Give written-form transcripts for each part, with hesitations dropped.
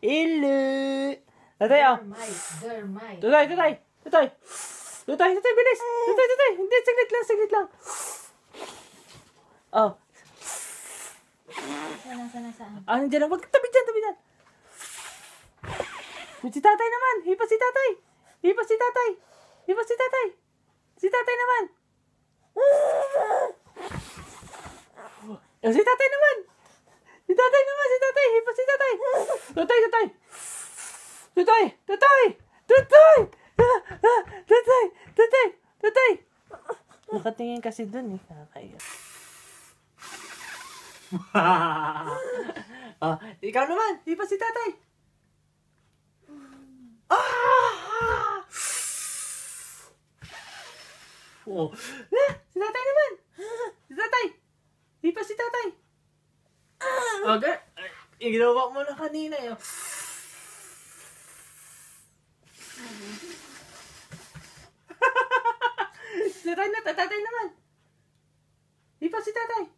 Hello. Tatay, oh. Dermite. Tatay, bilis. Tatay. Hindi, saglit lang. Oh. Saan? Nandiyan lang. Wag, tabi dyan. Si tatay naman. Hipa si tatay. Si tatay naman. Si tatay naman. Hipa si tatay. Tatay. Nakatingin kasi dun eh. Nakakaya. Ikaw naman. Hipa si tatay. Si tatay naman. Hipa si tatay. Okay. Yung ginawa mo na kanina yun. Tatay naman. Hipa si tatay.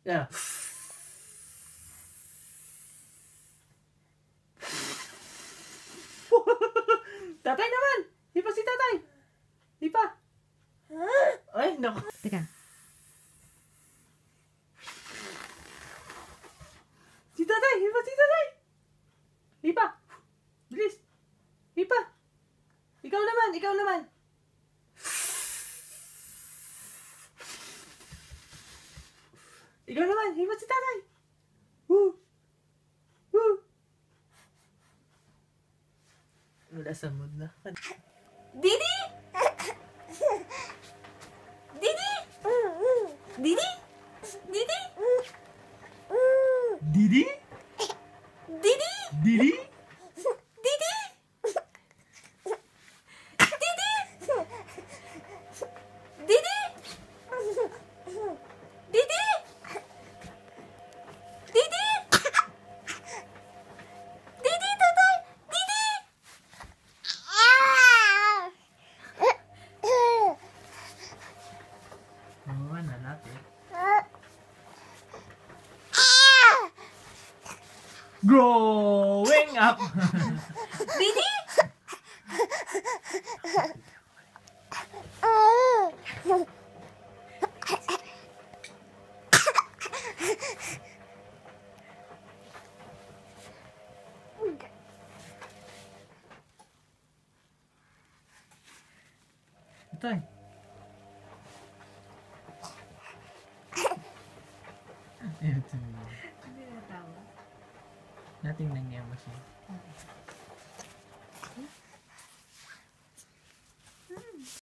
Yeah. Tatay naman. Hipa si tatay. Hipa. Ay, naku. Teka. Si tatay. Hipa. Bilis. Hipa. Ikaw naman. Hipa si tatay. Wala sa mood na. Didi? Growing up. Didi? Tay. Hindi na tama. Natingnan niya mo siya.